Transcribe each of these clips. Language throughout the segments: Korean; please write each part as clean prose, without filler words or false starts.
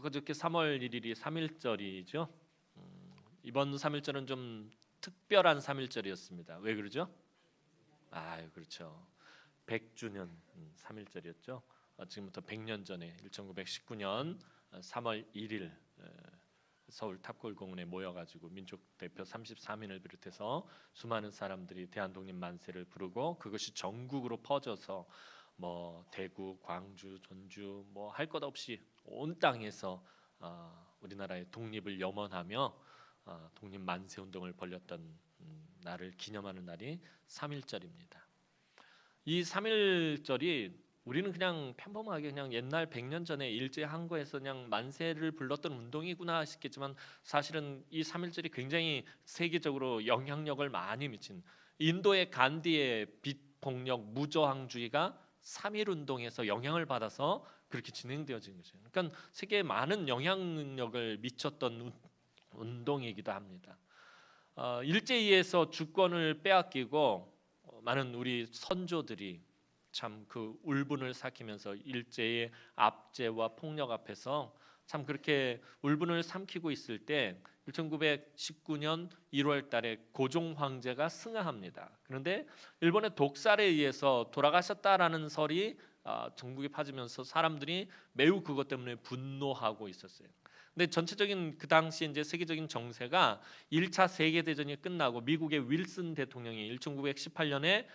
그저께 3월 1일이 3.1절이죠. 이번 3.1절은 좀 특별한 3.1절이었습니다. 왜 그러죠? 그렇죠. 100주년 3.1절이었죠. 지금부터 100년 전에 1919년 3월 1일 서울 탑골공원에 모여가지고 민족 대표 33인을 비롯해서 수많은 사람들이 대한독립 만세를 부르고 그것이 전국으로 퍼져서 뭐 대구, 광주, 전주 뭐 할 것 없이 온 땅에서 우리나라의 독립을 염원하며 독립 만세 운동을 벌였던 날을 기념하는 날이 3.1절입니다. 이 3.1절이 우리는 그냥 평범하게 그냥 옛날 100년 전에 일제 항거에서 그냥 만세를 불렀던 운동이구나 싶겠지만 사실은 이 3.1절이 굉장히 세계적으로 영향력을 많이 미친 인도의 간디의 빛폭력 무저항주의가 3.1 운동에서 영향을 받아서 그렇게 진행되어진 거죠. 그러니까 세계에 많은 영향력을 미쳤던 운동이기도 합니다. 일제히에서 주권을 빼앗기고 많은 우리 선조들이 참 그 울분을 삭히면서 일제의 압제와 폭력 앞에서 참 그렇게 울분을 삼키고 있을 때 1919년 1월 달에 고종 황제가 승하합니다. 그런데 일본의 독살에 의해서 돌아가셨다라는 설이 전국에 퍼지면서 사람들이 매우 그것 때문에 분노하고 있었어요. 근데 전체적인 그 당시 이제 세계적인 정세가 1차 세계 대전이 끝나고 미국의 윌슨 대통령이 1918년에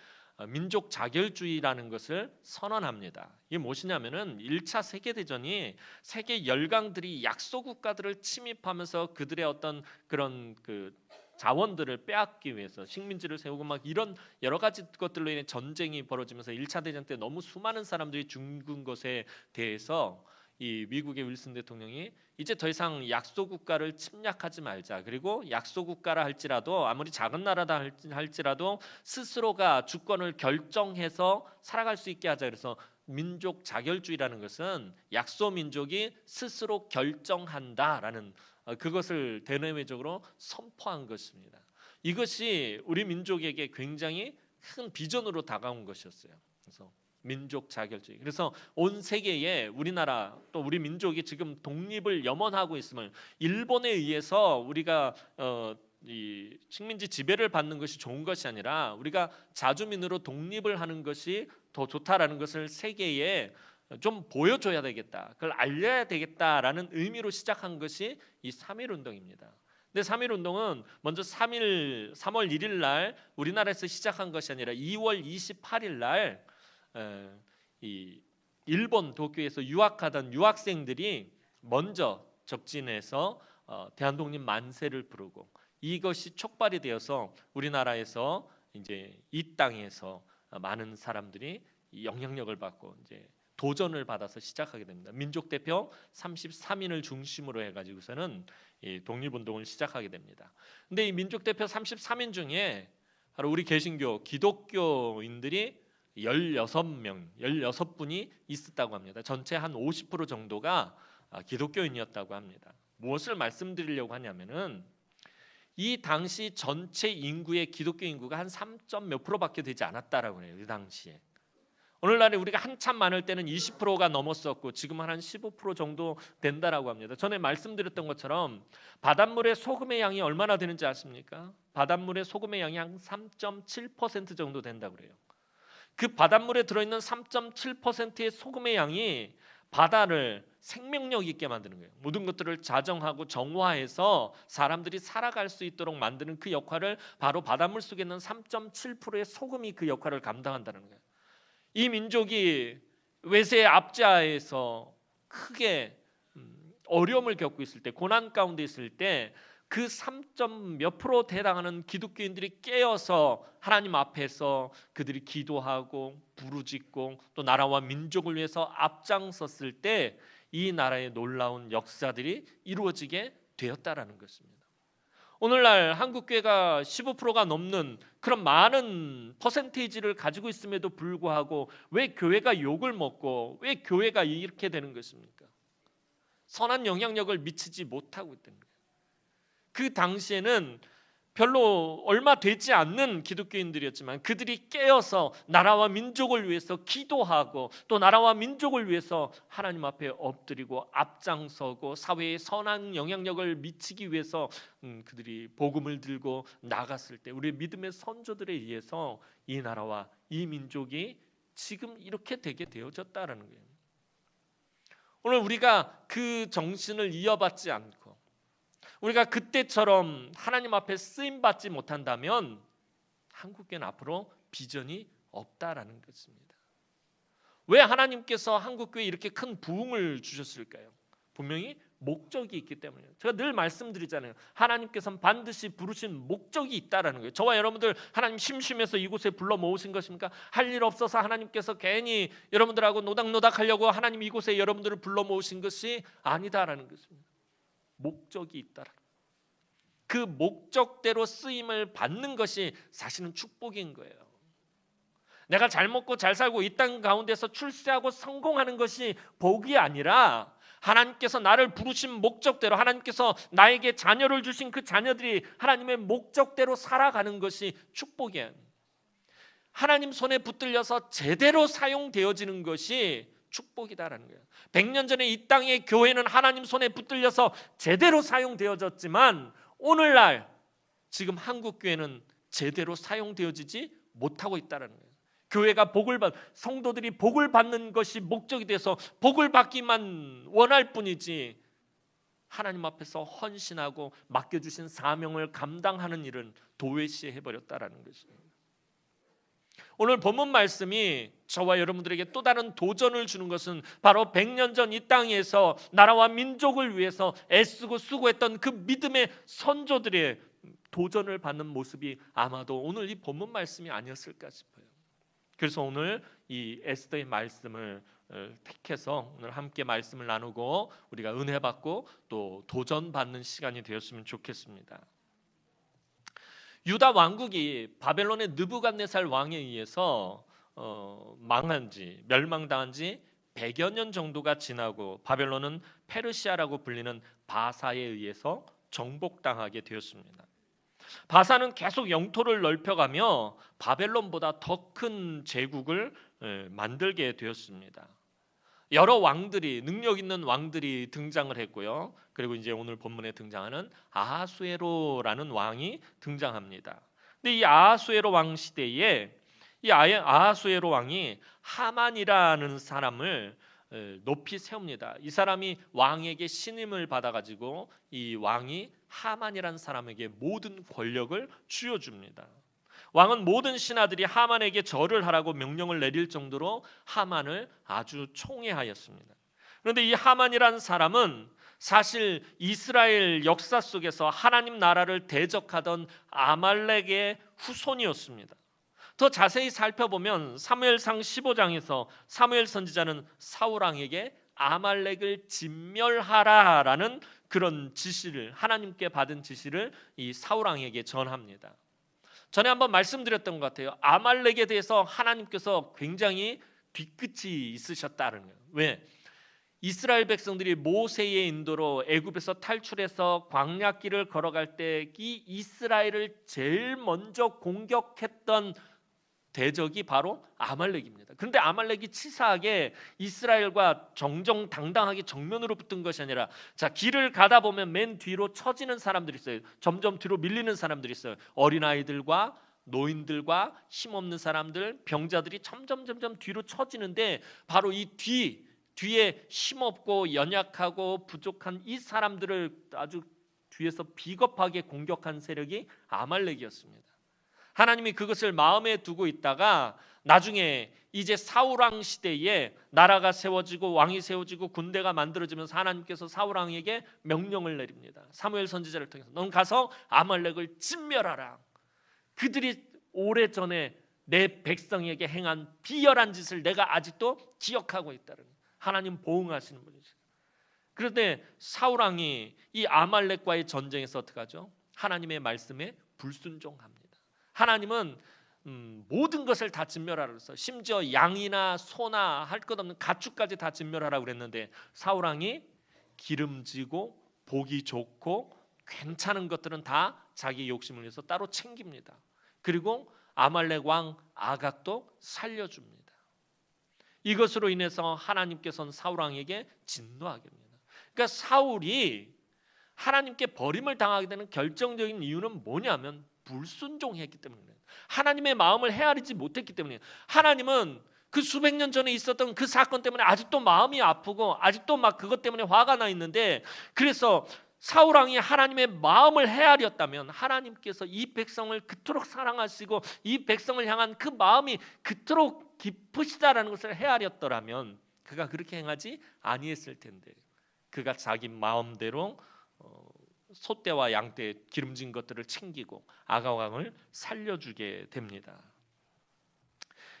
민족 자결주의라는 것을 선언합니다. 이게 무엇이냐면은 1차 세계 대전이 세계 열강들이 약소 국가들을 침입하면서 그들의 어떤 그런 그 자원들을 빼앗기 위해서 식민지를 세우고 막 이런 여러 가지 것들로 인해 전쟁이 벌어지면서 1차 대전 때 너무 수많은 사람들이 죽은 것에 대해서 이 미국의 윌슨 대통령이 이제 더 이상 약소 국가를 침략하지 말자. 그리고 약소 국가라 할지라도 아무리 작은 나라다 할지라도 스스로가 주권을 결정해서 살아갈 수 있게 하자. 그래서 민족 자결주의라는 것은 약소 민족이 스스로 결정한다라는 그것을 대내외적으로 선포한 것입니다. 이것이 우리 민족에게 굉장히 큰 비전으로 다가온 것이었어요. 그래서 민족 자결주의. 그래서 온 세계에 우리나라 또 우리 민족이 지금 독립을 염원하고 있음을 일본에 의해서 우리가 이 식민지 지배를 받는 것이 좋은 것이 아니라 우리가 자주민으로 독립을 하는 것이 더 좋다라는 것을 세계에 좀 보여줘야 되겠다. 그걸 알려야 되겠다라는 의미로 시작한 것이 이 3.1 운동입니다. 근데 3.1 운동은 먼저 3월 1일 날 우리나라에서 시작한 것이 아니라 2월 28일 날 이 일본 도쿄에서 유학하던 유학생들이 먼저 적진해서 대한독립 만세를 부르고 이것이 촉발이 되어서 우리나라에서 이제 이 땅에서 많은 사람들이 영향력을 받고 이제 도전을 받아서 시작하게 됩니다. 민족 대표 33인을 중심으로 해가지고서는 이 독립운동을 시작하게 됩니다. 근데 이 민족 대표 33인 중에 바로 우리 개신교 기독교인들이 16분이 있었다고 합니다. 전체 한 50% 정도가 기독교인이었다고 합니다. 무엇을 말씀드리려고 하냐면은 이 당시 전체 인구의 기독교 인구가 한 3. 몇 %밖에 되지 않았다라고 해요. 이 당시에. 오늘날에 우리가 한참 많을 때는 20%가 넘었었고 지금은 한 15% 정도 된다라고 합니다. 전에 말씀드렸던 것처럼 바닷물의 소금의 양이 얼마나 되는지 아십니까? 바닷물의 소금의 양이 한 3.7% 정도 된다고 그래요. 그 바닷물에 들어있는 3.7%의 소금의 양이 바다를 생명력 있게 만드는 거예요. 모든 것들을 자정하고 정화해서 사람들이 살아갈 수 있도록 만드는 그 역할을 바로 바닷물 속에 있는 3.7%의 소금이 그 역할을 감당한다는 거예요. 이 민족이 외세의 압제하에서 크게 어려움을 겪고 있을 때, 고난 가운데 있을 때 그 3. 몇 % 해당하는 기독교인들이 깨어서 하나님 앞에서 그들이 기도하고 부르짖고 또 나라와 민족을 위해서 앞장섰을 때 이 나라의 놀라운 역사들이 이루어지게 되었다라는 것입니다. 오늘날 한국교회가 15%가 넘는 그런 많은 퍼센테이지를 가지고 있음에도 불구하고 왜 교회가 욕을 먹고 왜 교회가 이렇게 되는 것입니까? 선한 영향력을 미치지 못하고 있다는 거예요. 그 당시에는 별로 얼마 되지 않는 기독교인들이었지만 그들이 깨어서 나라와 민족을 위해서 기도하고 또 나라와 민족을 위해서 하나님 앞에 엎드리고 앞장서고 사회에 선한 영향력을 미치기 위해서 그들이 복음을 들고 나갔을 때 우리 믿음의 선조들에 의해서 이 나라와 이 민족이 지금 이렇게 되게 되어졌다라는 거예요. 오늘 우리가 그 정신을 이어받지 않고 우리가 그때처럼 하나님 앞에 쓰임 받지 못한다면 한국교회는 앞으로 비전이 없다라는 것입니다. 왜 하나님께서 한국교회에 이렇게 큰 부흥을 주셨을까요? 분명히 목적이 있기 때문이에요. 제가 늘 말씀드리잖아요. 하나님께서는 반드시 부르신 목적이 있다라는 거예요. 저와 여러분들 하나님 심심해서 이곳에 불러 모으신 것입니까? 할 일 없어서 하나님께서 괜히 여러분들하고 노닥노닥 하려고 하나님 이곳에 여러분들을 불러 모으신 것이 아니다라는 것입니다. 목적이 있다. 그 목적대로 쓰임을 받는 것이 사실은 축복인 거예요. 내가 잘 먹고 잘 살고 이 땅 가운데서 출세하고 성공하는 것이 복이 아니라 하나님께서 나를 부르신 목적대로 하나님께서 나에게 자녀를 주신 그 자녀들이 하나님의 목적대로 살아가는 것이 축복이에요. 하나님 손에 붙들려서 제대로 사용되어지는 것이 축복이다라는 거예요. 100년 전에 이 땅의 교회는 하나님 손에 붙들려서 제대로 사용되어졌지만 오늘날 지금 한국 교회는 제대로 사용되어지지 못하고 있다는 거예요. 교회가 성도들이 복을 받는 것이 목적이 돼서 복을 받기만 원할 뿐이지 하나님 앞에서 헌신하고 맡겨주신 사명을 감당하는 일은 도외시해 버렸다라는 것입니다. 오늘 본문 말씀이 저와 여러분들에게 또 다른 도전을 주는 것은 바로 100년 전 이 땅에서 나라와 민족을 위해서 애쓰고 수고했던 그 믿음의 선조들의 도전을 받는 모습이 아마도 오늘 이 본문 말씀이 아니었을까 싶어요. 그래서 오늘 이 에스더의 말씀을 택해서 오늘 함께 말씀을 나누고 우리가 은혜 받고 또 도전받는 시간이 되었으면 좋겠습니다. 유다 왕국이 바벨론의 느부갓네살 왕에 의해서 멸망당한 지 100여 년 정도가 지나고 바벨론은 페르시아라고 불리는 바사에 의해서 정복당하게 되었습니다. 바사는 계속 영토를 넓혀가며 바벨론보다 더 큰 제국을 만들게 되었습니다. 여러 왕들이 능력 있는 왕들이 등장을 했고요. 그리고 이제 오늘 본문에 등장하는 아하수에로라는 왕이 등장합니다. 근데 이 아하수에로 왕 시대에 이 아하수에로 왕이 하만이라는 사람을 높이 세웁니다. 이 사람이 왕에게 신임을 받아가지고 이 왕이 하만이라는 사람에게 모든 권력을 쥐어줍니다. 왕은 모든 신하들이 하만에게 절을 하라고 명령을 내릴 정도로 하만을 아주 총애하였습니다. 그런데 이 하만이라는 사람은 사실 이스라엘 역사 속에서 하나님 나라를 대적하던 아말렉의 후손이었습니다. 더 자세히 살펴보면 사무엘상 15장에서 사무엘 선지자는 사울 왕에게 아말렉을 진멸하라라는 그런 지시를 하나님께 받은 지시를 이 사울 왕에게 전합니다. 전에 한번 말씀드렸던 것 같아요. 아말렉에 대해서 하나님께서 굉장히 뒤끝이 있으셨다는 거예요. 왜? 이스라엘 백성들이 모세의 인도로 애굽에서 탈출해서 광야길을 걸어갈 때 이 이스라엘을 제일 먼저 공격했던 대적이 바로 아말렉입니다. 그런데 아말렉이 치사하게 이스라엘과 정정당당하게 정면으로 붙은 것이 아니라 길을 가다 보면 맨 뒤로 처지는 사람들이 있어요. 점점 뒤로 밀리는 사람들이 있어요. 어린아이들과 노인들과 힘없는 사람들, 병자들이 점점 뒤로 처지는데 바로 이 뒤에 힘없고 연약하고 부족한 이 사람들을 아주 뒤에서 비겁하게 공격한 세력이 아말렉이었습니다. 하나님이 그것을 마음에 두고 있다가 나중에 이제 사울왕 시대에 나라가 세워지고 왕이 세워지고 군대가 만들어지면서 하나님께서 사울왕에게 명령을 내립니다. 사무엘 선지자를 통해서 넌 가서 아말렉을 진멸하라. 그들이 오래전에 내 백성에게 행한 비열한 짓을 내가 아직도 기억하고 있다는 하나님 보응하시는 분이죠. 그런데 사울왕이 이 아말렉과의 전쟁에서 어떻게 하죠? 하나님의 말씀에 불순종합니다. 하나님은 모든 것을 다 진멸하라 그랬어요. 심지어 양이나 소나 할 것 없는 가축까지 다 진멸하라고 그랬는데 사울 왕이 기름지고 보기 좋고 괜찮은 것들은 다 자기 욕심을 위해서 따로 챙깁니다. 그리고 아말렉 왕 아각도 살려줍니다. 이것으로 인해서 하나님께서는 사울 왕에게 진노하게 됩니다. 그러니까 사울이 하나님께 버림을 당하게 되는 결정적인 이유는 뭐냐면 불순종했기 때문이에요. 하나님의 마음을 헤아리지 못했기 때문이에요. 하나님은 그 수백 년 전에 있었던 그 사건 때문에 아직도 마음이 아프고 아직도 막 그것 때문에 화가 나 있는데, 그래서 사울 왕이 하나님의 마음을 헤아렸다면 하나님께서 이 백성을 그토록 사랑하시고 이 백성을 향한 그 마음이 그토록 깊으시다라는 것을 헤아렸더라면 그가 그렇게 행하지 아니했을 텐데, 그가 자기 마음대로 소떼와 양떼 기름진 것들을 챙기고 아각 왕을 살려주게 됩니다.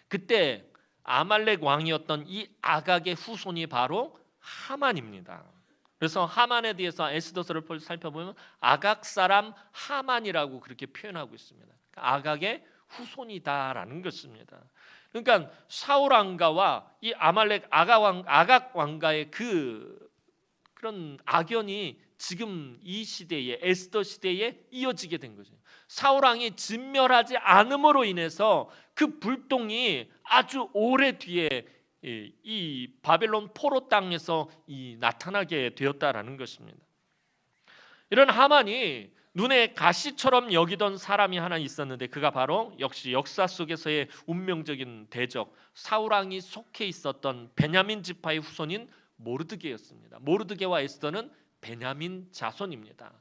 그때 아말렉 왕이었던 이 아각의 후손이 바로 하만입니다. 그래서 하만에 대해서 에스더서를 살펴보면 아각 사람 하만이라고 그렇게 표현하고 있습니다. 아각의 후손이다라는 것입니다. 그러니까 사울 왕가와 이 아말렉 아각 왕가의 그런 악연이 지금 이 시대에 에스더 시대에 이어지게 된 거죠. 사울 왕이 진멸하지 않음으로 인해서 그 불똥이 아주 오래 뒤에 이 바벨론 포로 땅에서 나타나게 되었다라는 것입니다. 이런 하만이 눈에 가시처럼 여기던 사람이 하나 있었는데, 그가 바로 역시 역사 속에서의 운명적인 대적 사울 왕이 속해 있었던 베냐민 지파의 후손인 모르드게였습니다. 모르드게와 에스더는 베냐민 자손입니다.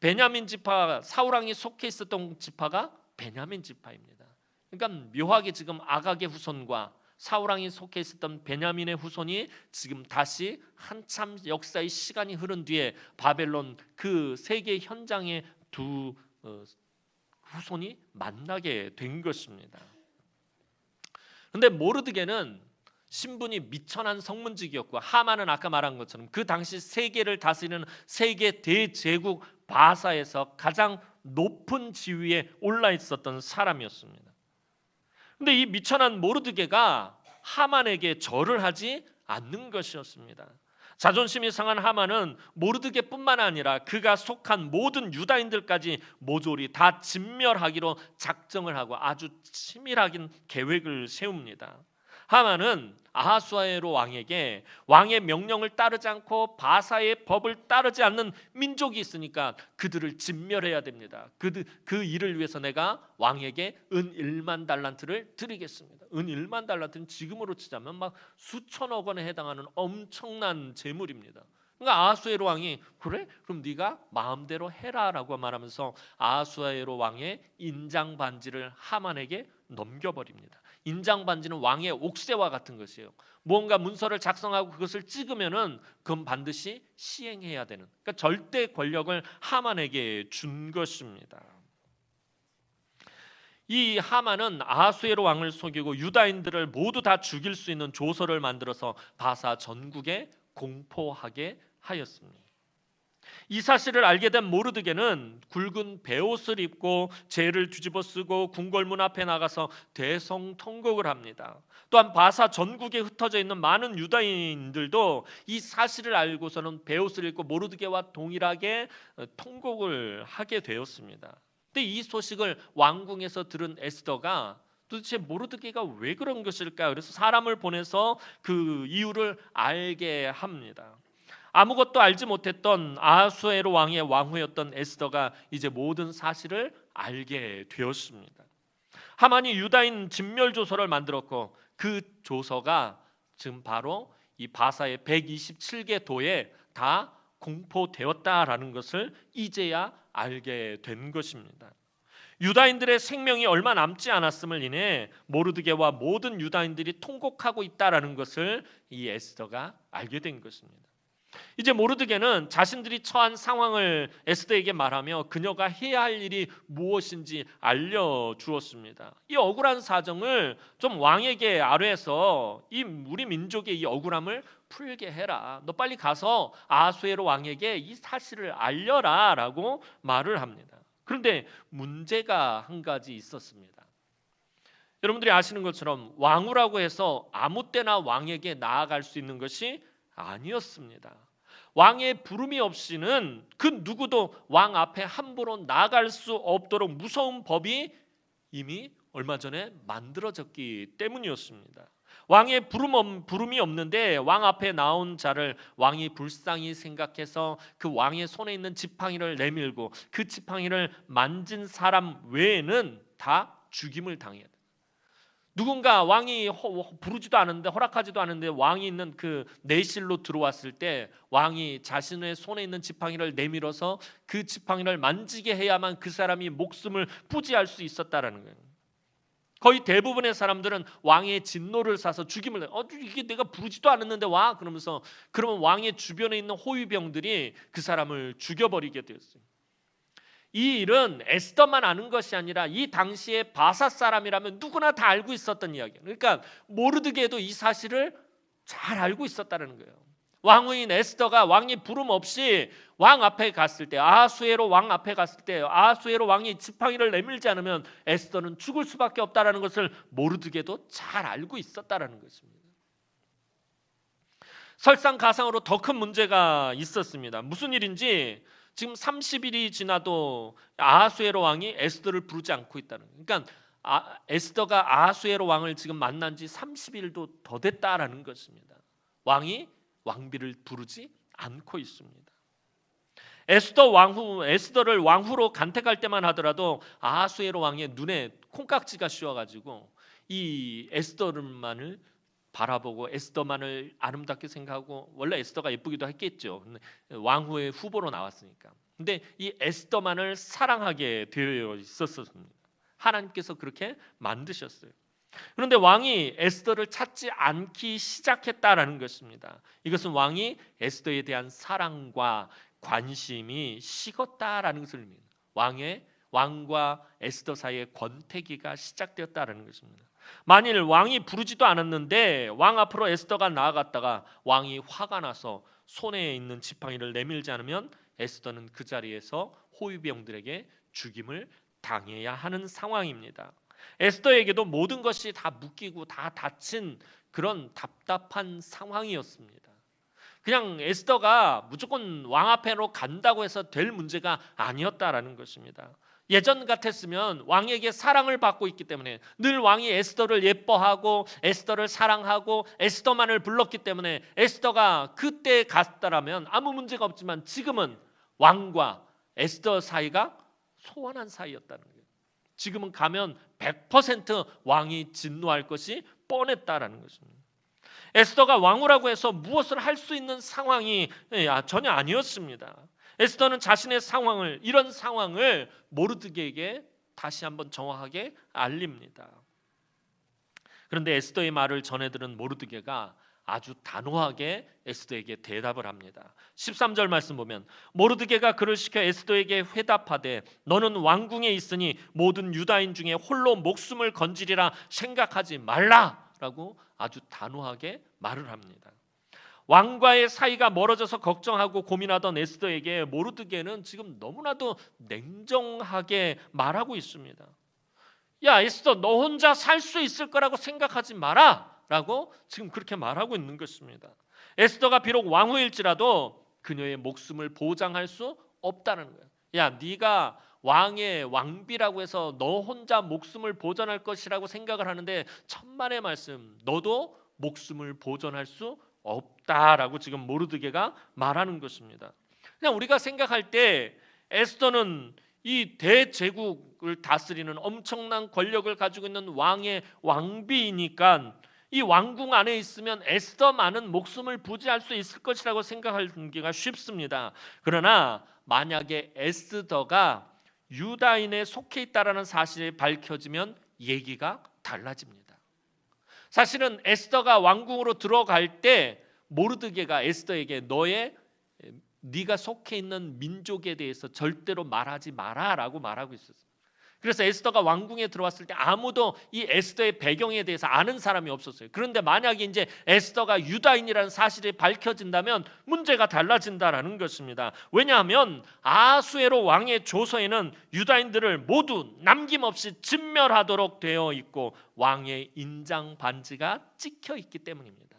베냐민 지파, 사울 왕이 속해 있었던 지파가 베냐민 지파입니다. 그러니까 묘하게 지금 아각의 후손과 사울 왕이 속해 있었던 베냐민의 후손이 지금 다시 한참 역사의 시간이 흐른 뒤에 바벨론 그 세계 현장에 두 후손이 만나게 된 것입니다. 그런데 모르드게는 신분이 미천한 성문직이었고, 하만은 아까 말한 것처럼 그 당시 세계를 다스리는 세계 대제국 바사에서 가장 높은 지위에 올라 있었던 사람이었습니다. 그런데 이 미천한 모르드게가 하만에게 절을 하지 않는 것이었습니다. 자존심이 상한 하만은 모르드게뿐만 아니라 그가 속한 모든 유다인들까지 모조리 다 진멸하기로 작정을 하고 아주 치밀하게 계획을 세웁니다. 하만은 아하수에로 왕에게 왕의 명령을 따르지 않고 바사의 법을 따르지 않는 민족이 있으니까 그들을 진멸해야 됩니다. 그 일을 위해서 내가 왕에게 은 1만 달란트를 드리겠습니다. 은 1만 달란트는 지금으로 치자면 막 수천억 원에 해당하는 엄청난 재물입니다. 그러니까 아하수에로 왕이 그래? 그럼 네가 마음대로 해라라고 말하면서 아하수에로 왕의 인장 반지를 하만에게 넘겨버립니다. 인장 반지는 왕의 옥새와 같은 것이에요. 무언가 문서를 작성하고 그것을 찍으면은 그건 반드시 시행해야 되는, 그러니까 절대 권력을 하만에게 준 것입니다. 이 하만은 아하수에로 왕을 속이고 유다인들을 모두 다 죽일 수 있는 조서를 만들어서 바사 전국에 공포하게 하였습니다. 이 사실을 알게 된 모르드게는 굵은 베옷을 입고 재를 뒤집어 쓰고 궁궐문 앞에 나가서 대성통곡을 합니다. 또한 바사 전국에 흩어져 있는 많은 유다인들도 이 사실을 알고서는 베옷을 입고 모르드게와 동일하게 통곡을 하게 되었습니다. 근데 이 소식을 왕궁에서 들은 에스더가 도대체 모르드게가 왜 그런 것일까? 그래서 사람을 보내서 그 이유를 알게 합니다. 아무것도 알지 못했던 아하수에로 왕의 왕후였던 에스더가 이제 모든 사실을 알게 되었습니다. 하만이 유다인 진멸 조서를 만들었고 그 조서가 지금 바로 이 바사의 127개 도에 다 공포되었다라는 것을 이제야 알게 된 것입니다. 유다인들의 생명이 얼마 남지 않았음을 인해 모르드게와 모든 유다인들이 통곡하고 있다라는 것을 이 에스더가 알게 된 것입니다. 이제 모르드게는 자신들이 처한 상황을 에스더에게 말하며 그녀가 해야 할 일이 무엇인지 알려주었습니다. 이 억울한 사정을 좀 왕에게 아뢰서 우리 민족의 이 억울함을 풀게 해라. 너 빨리 가서 아하수에로 왕에게 이 사실을 알려라 라고 말을 합니다. 그런데 문제가 한 가지 있었습니다. 여러분들이 아시는 것처럼 왕후라고 해서 아무 때나 왕에게 나아갈 수 있는 것이 아니었습니다. 왕의 부름이 없이는 그 누구도 왕 앞에 함부로 나갈 수 없도록 무서운 법이 이미 얼마 전에 만들어졌기 때문이었습니다. 왕의 부름이 없는데 왕 앞에 나온 자를 왕이 불쌍히 생각해서 그 왕의 손에 있는 지팡이를 내밀고 그 지팡이를 만진 사람 외에는 다 죽임을 당해야 돼. 누군가 왕이 부르지도 않은데 허락하지도 않은데 왕이 있는 그 내실로 들어왔을 때 왕이 자신의 손에 있는 지팡이를 내밀어서 그 지팡이를 만지게 해야만 그 사람이 목숨을 부지할 수 있었다라는 거예요. 거의 대부분의 사람들은 왕의 진노를 사서 죽임을 이게 내가 부르지도 않았는데 와 그러면서 그러면 왕의 주변에 있는 호위병들이 그 사람을 죽여버리게 되었어요. 이 일은 에스더만 아는 것이 아니라 이 당시에 바사 사람이라면 누구나 다 알고 있었던 이야기예요. 그러니까 모르드게도 이 사실을 잘 알고 있었다는 거예요. 왕후인 에스더가 왕의 부름 없이 왕 앞에 갔을 때, 아하수에로 왕 앞에 갔을 때 아하수에로 왕이 지팡이를 내밀지 않으면 에스더는 죽을 수밖에 없다라는 것을 모르드게도 잘 알고 있었다라는 것입니다. 설상가상으로 더 큰 문제가 있었습니다. 무슨 일인지 지금 30일이 지나도 아하수에로 왕이 에스더를 부르지 않고 있다는 거예요. 그러니까 에스더가 아하수에로 왕을 지금 만난 지 30일도 더 됐다라는 것입니다. 왕이 왕비를 부르지 않고 있습니다. 에스더를 왕후로 간택할 때만 하더라도 아하수에로 왕의 눈에 콩깍지가 씌워가지고 이 에스더만을 바라보고 에스더만을 아름답게 생각하고, 원래 에스더가 예쁘기도 했겠죠. 왕후의 후보로 나왔으니까. 근데 이 에스더만을 사랑하게 되어 있었습니다. 하나님께서 그렇게 만드셨어요. 그런데 왕이 에스더를 찾지 않기 시작했다라는 것입니다. 이것은 왕이 에스더에 대한 사랑과 관심이 식었다라는 것을 의미합니다. 왕과 에스더 사이의 권태기가 시작되었다라는 것입니다. 만일 왕이 부르지도 않았는데 왕 앞으로 에스더가 나아갔다가 왕이 화가 나서 손에 있는 지팡이를 내밀지 않으면 에스더는 그 자리에서 호위병들에게 죽임을 당해야 하는 상황입니다. 에스더에게도 모든 것이 다 묶이고 다 닫힌 그런 답답한 상황이었습니다. 그냥 에스더가 무조건 왕 앞으로 간다고 해서 될 문제가 아니었다라는 것입니다. 예전 같았으면 왕에게 사랑을 받고 있기 때문에 늘 왕이 에스더를 예뻐하고 에스더를 사랑하고 에스더만을 불렀기 때문에 에스더가 그때 갔다라면 아무 문제가 없지만 지금은 왕과 에스더 사이가 소원한 사이였다는 거예요. 지금은 가면 100% 왕이 진노할 것이 뻔했다라는 것입니다. 에스더가 왕후라고 해서 무엇을 할 수 있는 상황이 전혀 아니었습니다. 에스더는 자신의 이런 상황을 모르드게에게 다시 한번 정확하게 알립니다. 그런데 에스더의 말을 전해 들은 모르드게가 아주 단호하게 에스더에게 대답을 합니다. 13절 말씀 보면 모르드게가 그를 시켜 에스더에게 회답하되 너는 왕궁에 있으니 모든 유다인 중에 홀로 목숨을 건지리라 생각하지 말라라고 아주 단호하게 말을 합니다. 왕과의 사이가 멀어져서 걱정하고 고민하던 에스더에게 모르드게는 지금 너무나도 냉정하게 말하고 있습니다. 야 에스더, 너 혼자 살 수 있을 거라고 생각하지 마라 라고 지금 그렇게 말하고 있는 것입니다. 에스더가 비록 왕후일지라도 그녀의 목숨을 보장할 수 없다는 거예요. 야 네가 왕의 왕비라고 해서 너 혼자 목숨을 보존할 것이라고 생각을 하는데 천만의 말씀, 너도 목숨을 보존할 수 없다라고 지금 모르드게가 말하는 것입니다. 그냥 우리가 생각할 때 에스더는 이 대제국을 다스리는 엄청난 권력을 가지고 있는 왕의 왕비이니까 이 왕궁 안에 있으면 에스더만은 목숨을 부지할 수 있을 것이라고 생각하기가 쉽습니다. 그러나 만약에 에스더가 유다인에 속해 있다라는 사실이 밝혀지면 얘기가 달라집니다. 사실은 에스더가 왕궁으로 들어갈 때 모르드게가 에스더에게 네가 속해 있는 민족에 대해서 절대로 말하지 마라라고 말하고 있었어요. 그래서 에스더가 왕궁에 들어왔을 때 아무도 이 에스더의 배경에 대해서 아는 사람이 없었어요. 그런데 만약에 이제 에스더가 유다인이라는 사실이 밝혀진다면 문제가 달라진다라는 것입니다. 왜냐하면 아하수에로 왕의 조서에는 유다인들을 모두 남김없이 진멸하도록 되어 있고 왕의 인장 반지가 찍혀 있기 때문입니다.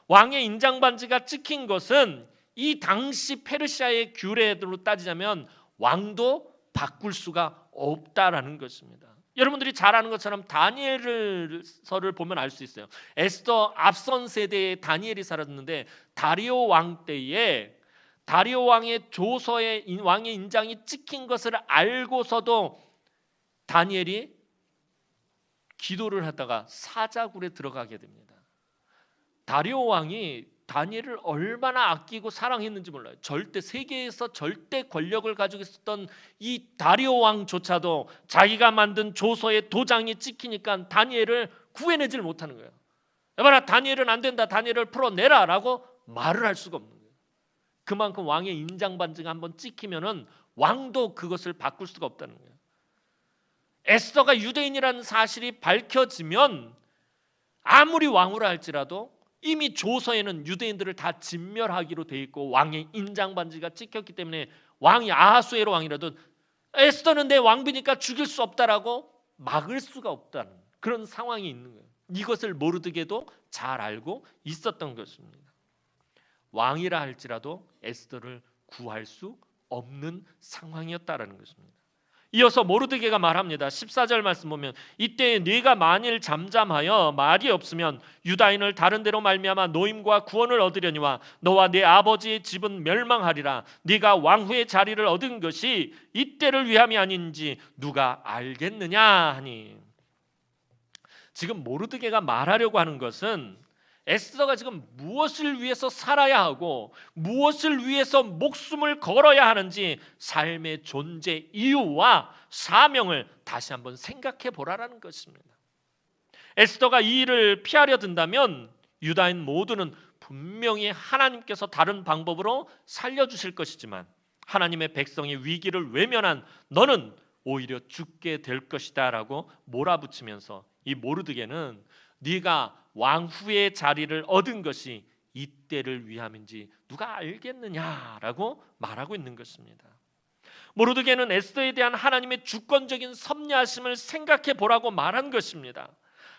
왕의 인장 반지가 찍힌 것은 이 당시 페르시아의 규례대로 따지자면 왕도 바꿀 수가 없다라는 것입니다. 여러분들이 잘 아는 것처럼 다니엘서를 보면 알 수 있어요. 에스더 앞선 세대에 다니엘이 살았는데 다리오 왕 때에 다리오 왕의 조서에 왕의 인장이 찍힌 것을 알고서도 다니엘이 기도를 하다가 사자굴에 들어가게 됩니다. 다리오 왕이 다니엘을 얼마나 아끼고 사랑했는지 몰라요. 절대 세계에서 절대 권력을 가지고 있었던 이 다리오 왕조차도 자기가 만든 조서에 도장이 찍히니까 다니엘을 구해내질 못하는 거예요. 여봐라, 다니엘은 안 된다, 다니엘을 풀어내라 라고 말을 할 수가 없는 거예요. 그만큼 왕의 인장 반지가 한번 찍히면은 왕도 그것을 바꿀 수가 없다는 거예요. 에스더가 유대인이라는 사실이 밝혀지면 아무리 왕후라 할지라도 이미 조서에는 유대인들을 다 진멸하기로 돼 있고 왕의 인장 반지가 찍혔기 때문에 왕이 아하수에로 왕이라도 에스더는 내 왕비니까 죽일 수 없다라고 막을 수가 없다는 그런 상황이 있는 거예요. 이것을 모르드게도 잘 알고 있었던 것입니다. 왕이라 할지라도 에스더를 구할 수 없는 상황이었다라는 것입니다. 이어서 모르드게가 말합니다. 14절 말씀 보면 이때 네가 만일 잠잠하여 말이 없으면 유다인을 다른 데로 말미암아 노임과 구원을 얻으려니와 너와 네 아버지의 집은 멸망하리라. 네가 왕후의 자리를 얻은 것이 이때를 위함이 아닌지 누가 알겠느냐 하니, 지금 모르드게가 말하려고 하는 것은 에스더가 지금 무엇을 위해서 살아야 하고 무엇을 위해서 목숨을 걸어야 하는지 삶의 존재 이유와 사명을 다시 한번 생각해 보라라는 것입니다. 에스더가 이 일을 피하려 든다면 유다인 모두는 분명히 하나님께서 다른 방법으로 살려주실 것이지만 하나님의 백성의 위기를 외면한 너는 오히려 죽게 될 것이다 라고 몰아붙이면서 이 모르드게는 네가 왕후의 자리를 얻은 것이 이때를 위함인지 누가 알겠느냐라고 말하고 있는 것입니다. 모르드게는 에스더에 대한 하나님의 주권적인 섭리하심을 생각해 보라고 말한 것입니다.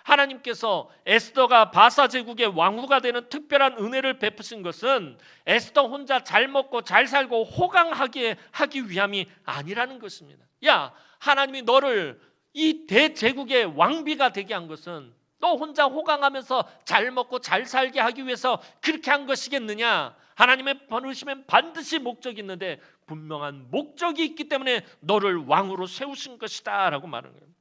하나님께서 에스더가 바사 제국의 왕후가 되는 특별한 은혜를 베푸신 것은 에스더 혼자 잘 먹고 잘 살고 호강하게 하기 위함이 아니라는 것입니다. 야, 하나님이 너를 이 대제국의 왕비가 되게 한 것은 너 혼자 호강하면서 잘 먹고 잘 살게 하기 위해서 그렇게 한 것이겠느냐? 하나님의 부르심엔 반드시 목적이 있는데 분명한 목적이 있기 때문에 너를 왕으로 세우신 것이다 라고 말하는 거예요.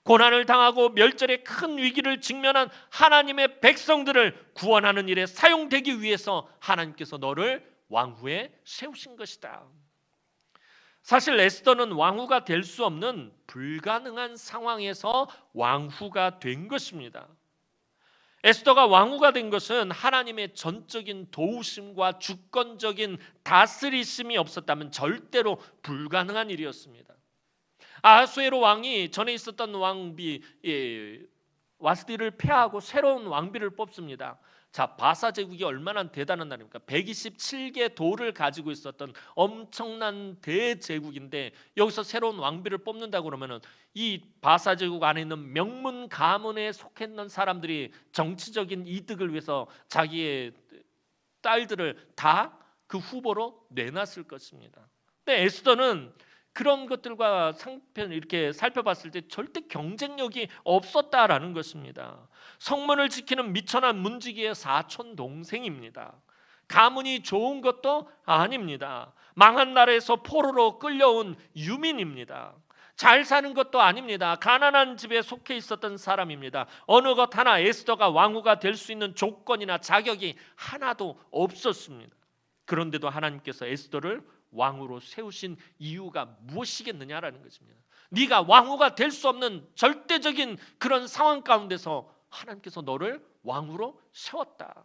고난을 당하고 멸절의 큰 위기를 직면한 하나님의 백성들을 구원하는 일에 사용되기 위해서 하나님께서 너를 왕후에 세우신 것이다. 사실 에스더는 왕후가 될 수 없는 불가능한 상황에서 왕후가 된 것입니다. 에스더가 왕후가 된 것은 하나님의 전적인 도우심과 주권적인 다스리심이 없었다면 절대로 불가능한 일이었습니다. 아하수에로 왕이 전에 있었던 왕비 와스디를 폐하고 새로운 왕비를 뽑습니다. 자, 바사 제국이 얼마나 대단한 나라입니까? 127개 도를 가지고 있었던 엄청난 대제국인데 여기서 새로운 왕비를 뽑는다고 그러면은 이 바사 제국 안에 있는 명문 가문에 속했는 사람들이 정치적인 이득을 위해서 자기의 딸들을 다 그 후보로 내놨을 것입니다. 근데 에스더는 그런 것들과 상편 이렇게 살펴봤을 때 절대 경쟁력이 없었다라는 것입니다. 성문을 지키는 미천한 문지기의 사촌 동생입니다. 가문이 좋은 것도 아닙니다. 망한 나라에서 포로로 끌려온 유민입니다. 잘 사는 것도 아닙니다. 가난한 집에 속해 있었던 사람입니다. 어느 것 하나 에스더가 왕후가 될 수 있는 조건이나 자격이 하나도 없었습니다. 그런데도 하나님께서 에스더를 왕으로 세우신 이유가 무엇이겠느냐라는 것입니다. 네가 왕후가 될 수 없는 절대적인 그런 상황 가운데서 하나님께서 너를 왕으로 세웠다.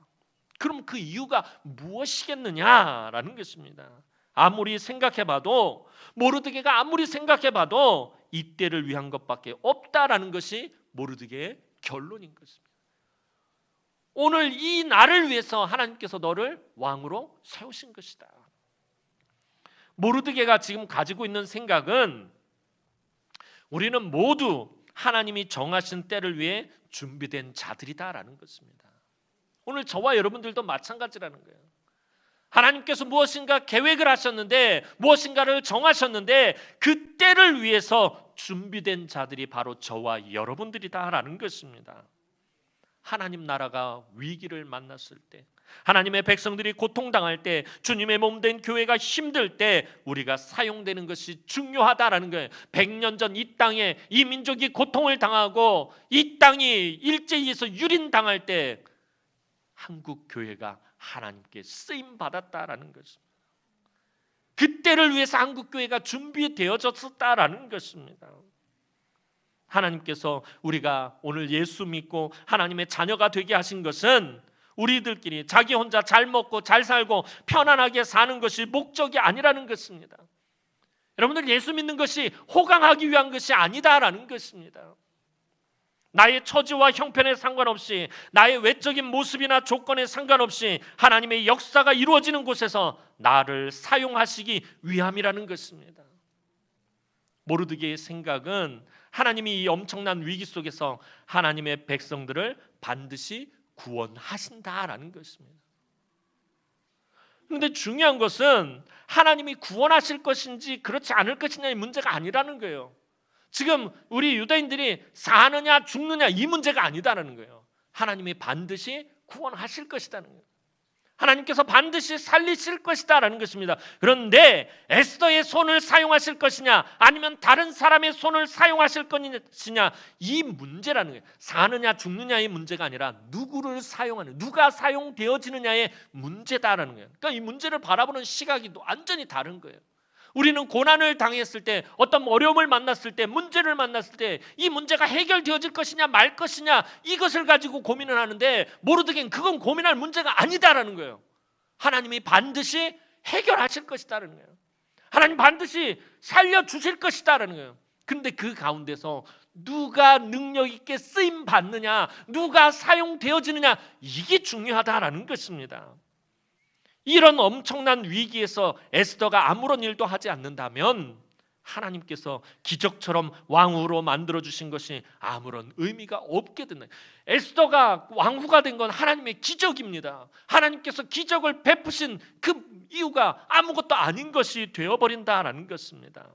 그럼 그 이유가 무엇이겠느냐라는 것입니다. 아무리 생각해봐도 모르드게가 아무리 생각해봐도 이때를 위한 것밖에 없다라는 것이 모르드게의 결론인 것입니다. 오늘 이 날을 위해서 하나님께서 너를 왕으로 세우신 것이다. 모르드게가 지금 가지고 있는 생각은 우리는 모두 하나님이 정하신 때를 위해 준비된 자들이다라는 것입니다. 오늘 저와 여러분들도 마찬가지라는 거예요. 하나님께서 무엇인가 계획을 하셨는데, 무엇인가를 정하셨는데 그 때를 위해서 준비된 자들이 바로 저와 여러분들이다라는 것입니다. 하나님 나라가 위기를 만났을 때, 하나님의 백성들이 고통당할 때, 주님의 몸된 교회가 힘들 때 우리가 사용되는 것이 중요하다라는 거예요. 100년 전 이 땅에 이 민족이 고통을 당하고 이 땅이 일제히에서 유린당할 때 한국 교회가 하나님께 쓰임 받았다라는 것입니다. 그때를 위해서 한국 교회가 준비되어졌었다라는 것입니다. 하나님께서 우리가 오늘 예수 믿고 하나님의 자녀가 되게 하신 것은 우리들끼리 자기 혼자 잘 먹고 잘 살고 편안하게 사는 것이 목적이 아니라는 것입니다. 여러분들, 예수 믿는 것이 호강하기 위한 것이 아니다라는 것입니다. 나의 처지와 형편에 상관없이, 나의 외적인 모습이나 조건에 상관없이 하나님의 역사가 이루어지는 곳에서 나를 사용하시기 위함이라는 것입니다. 모르드게의 생각은 하나님이 이 엄청난 위기 속에서 하나님의 백성들을 반드시 구원하신다라는 것입니다. 그런데 중요한 것은 하나님이 구원하실 것인지 그렇지 않을 것이냐의 문제가 아니라는 거예요. 지금 우리 유대인들이 사느냐 죽느냐 이 문제가 아니다라는 거예요. 하나님이 반드시 구원하실 것이라는 거예요. 하나님께서 반드시 살리실 것이다라는 것입니다. 그런데 에스더의 손을 사용하실 것이냐 아니면 다른 사람의 손을 사용하실 것이냐, 이 문제라는 거예요. 사느냐 죽느냐의 문제가 아니라 누구를 사용하는, 누가 사용되어지느냐의 문제다라는 거예요. 그러니까 이 문제를 바라보는 시각이 완전히 다른 거예요. 우리는 고난을 당했을 때, 어떤 어려움을 만났을 때, 문제를 만났을 때 이 문제가 해결되어질 것이냐 말 것이냐 이것을 가지고 고민을 하는데, 모르드게는 그건 고민할 문제가 아니다라는 거예요. 하나님이 반드시 해결하실 것이다라는 거예요. 하나님 반드시 살려주실 것이다라는 거예요. 그런데 그 가운데서 누가 능력 있게 쓰임 받느냐, 누가 사용되어지느냐, 이게 중요하다라는 것입니다. 이런 엄청난 위기에서 에스더가 아무런 일도 하지 않는다면 하나님께서 기적처럼 왕후로 만들어주신 것이 아무런 의미가 없게 된다. 에스더가 왕후가 된 건 하나님의 기적입니다. 하나님께서 기적을 베푸신 그 이유가 아무것도 아닌 것이 되어버린다라는 것입니다.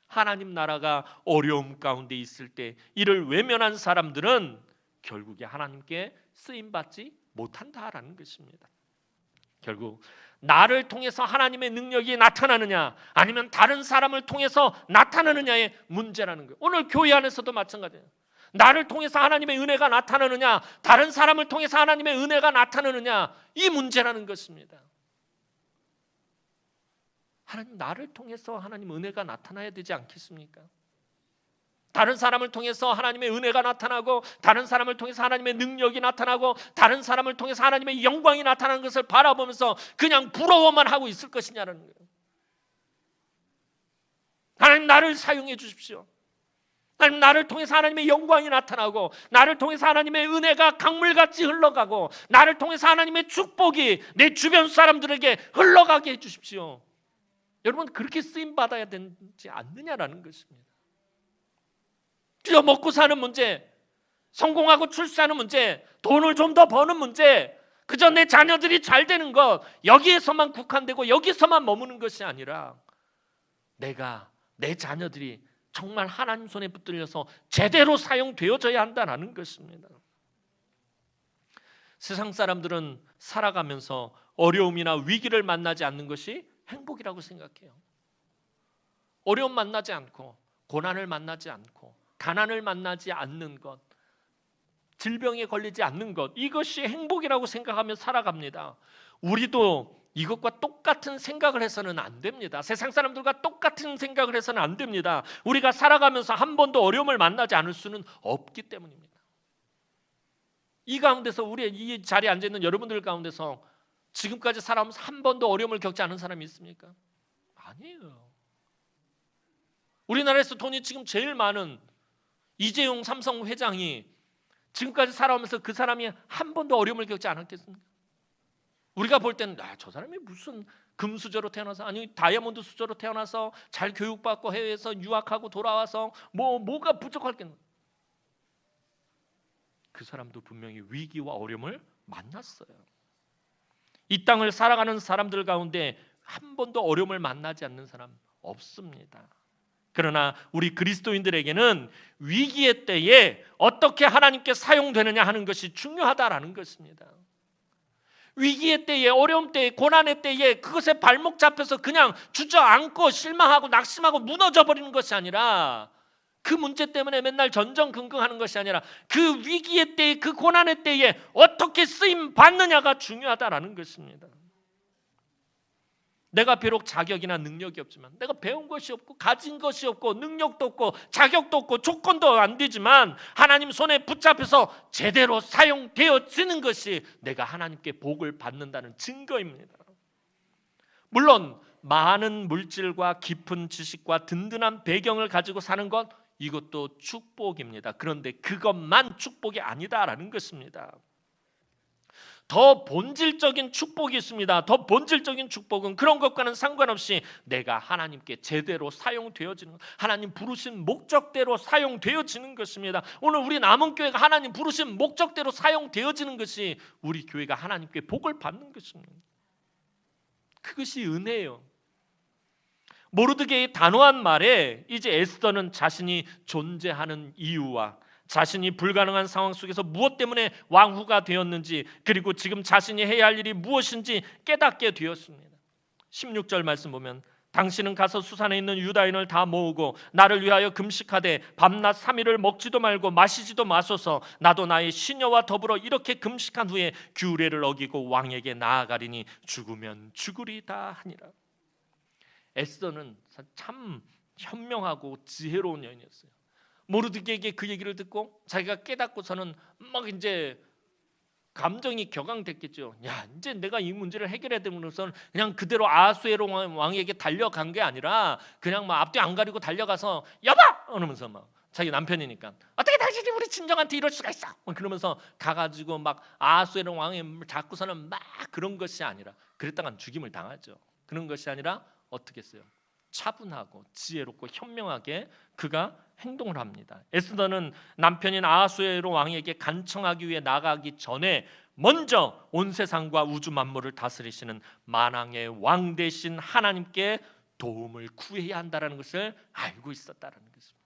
하나님 나라가 어려움 가운데 있을 때 이를 외면한 사람들은 결국에 하나님께 쓰임받지 못한다라는 것입니다. 결국 나를 통해서 하나님의 능력이 나타나느냐 아니면 다른 사람을 통해서 나타나느냐의 문제라는 거예요. 오늘 교회 안에서도 마찬가지예요. 나를 통해서 하나님의 은혜가 나타나느냐 다른 사람을 통해서 하나님의 은혜가 나타나느냐, 이 문제라는 것입니다. 하나님, 나를 통해서 하나님 은혜가 나타나야 되지 않겠습니까? 다른 사람을 통해서 하나님의 은혜가 나타나고, 다른 사람을 통해서 하나님의 능력이 나타나고, 다른 사람을 통해서 하나님의 영광이 나타나는 것을 바라보면서 그냥 부러워만 하고 있을 것이냐는 거예요. 하나님, 나를 사용해 주십시오. 하나님, 나를 통해서 하나님의 영광이 나타나고, 나를 통해서 하나님의 은혜가 강물같이 흘러가고, 나를 통해서 하나님의 축복이 내 주변 사람들에게 흘러가게 해 주십시오. 여러분, 그렇게 쓰임받아야 되지 않느냐라는 것입니다. 그저 먹고 사는 문제, 성공하고 출세하는 문제, 돈을 좀 더 버는 문제, 그저 내 자녀들이 잘 되는 것, 여기에서만 국한되고 여기서만 머무는 것이 아니라 내가, 내 자녀들이 정말 하나님 손에 붙들려서 제대로 사용되어져야 한다는 것입니다. 세상 사람들은 살아가면서 어려움이나 위기를 만나지 않는 것이 행복이라고 생각해요. 어려움 만나지 않고, 고난을 만나지 않고, 가난을 만나지 않는 것, 질병에 걸리지 않는 것, 이것이 행복이라고 생각하며 살아갑니다. 우리도 이것과 똑같은 생각을 해서는 안 됩니다. 세상 사람들과 똑같은 생각을 해서는 안 됩니다. 우리가 살아가면서 한 번도 어려움을 만나지 않을 수는 없기 때문입니다. 이 가운데서, 우리 이 자리에 앉아있는 여러분들 가운데서 지금까지 살아오면서 한 번도 어려움을 겪지 않은 사람이 있습니까? 아니에요. 우리나라에서 돈이 지금 제일 많은 이재용 삼성 회장이 지금까지 살아오면서 그 사람이 한 번도 어려움을 겪지 않았겠습니까? 우리가 볼 때는 저 사람이 무슨 금수저로 태어나서, 아니 다이아몬드 수저로 태어나서 잘 교육받고 해외에서 유학하고 돌아와서 뭐가 부족할겠노? 그 사람도 분명히 위기와 어려움을 만났어요. 이 땅을 살아가는 사람들 가운데 한 번도 어려움을 만나지 않는 사람 없습니다. 그러나 우리 그리스도인들에게는 위기의 때에 어떻게 하나님께 사용되느냐 하는 것이 중요하다라는 것입니다. 위기의 때에, 어려움 때에, 고난의 때에 그것에 발목 잡혀서 그냥 주저앉고 실망하고 낙심하고 무너져 버리는 것이 아니라, 그 문제 때문에 맨날 전전긍긍하는 것이 아니라 그 위기의 때에, 그 고난의 때에 어떻게 쓰임 받느냐가 중요하다라는 것입니다. 내가 비록 자격이나 능력이 없지만, 내가 배운 것이 없고 가진 것이 없고 능력도 없고 자격도 없고 조건도 안 되지만 하나님 손에 붙잡혀서 제대로 사용되어지는 것이 내가 하나님께 복을 받는다는 증거입니다. 물론 많은 물질과 깊은 지식과 든든한 배경을 가지고 사는 것, 이것도 축복입니다. 그런데 그것만 축복이 아니다라는 것입니다. 더 본질적인 축복이 있습니다. 더 본질적인 축복은 그런 것과는 상관없이 내가 하나님께 제대로 사용되어지는 것, 하나님 부르신 목적대로 사용되어지는 것입니다. 오늘 우리 남은교회가 하나님 부르신 목적대로 사용되어지는 것이 우리 교회가 하나님께 복을 받는 것입니다. 그것이 은혜예요. 모르드게의 단호한 말에 이제 에스더는 자신이 존재하는 이유와 자신이 불가능한 상황 속에서 무엇 때문에 왕후가 되었는지, 그리고 지금 자신이 해야 할 일이 무엇인지 깨닫게 되었습니다. 16절 말씀 보면, 당신은 가서 수산에 있는 유다인을 다 모으고 나를 위하여 금식하되 밤낮 3일을 먹지도 말고 마시지도 마소서. 나도 나의 시녀와 더불어 이렇게 금식한 후에 규례를 어기고 왕에게 나아가리니 죽으면 죽으리다 하니라. 에스더는 참 현명하고 지혜로운 여인이었어요. 모르드게에게 그 얘기를 듣고 자기가 깨닫고서는 막 이제 감정이 격앙됐겠죠. 야, 이제 내가 이 문제를 해결해야 되면서 그냥 그대로 아하수에로 왕에게 달려간 게 아니라 그냥 막 앞뒤 안 가리고 달려가서 여보! 이러면서 막 자기 남편이니까 어떻게 당신이 우리 친정한테 이럴 수가 있어? 그러면서 가가지고 막 아하수에로 왕에 잡고서는 막 그런 것이 아니라, 그랬다간 죽임을 당하죠. 그런 것이 아니라 어떻게 했어요? 차분하고 지혜롭고 현명하게 그가 행동을 합니다. 에스더는 남편인 아하수에로 왕에게 간청하기 위해 나가기 전에 먼저 온 세상과 우주 만물을 다스리시는 만왕의 왕 되신 하나님께 도움을 구해야 한다는 것을 알고 있었다는 것입니다.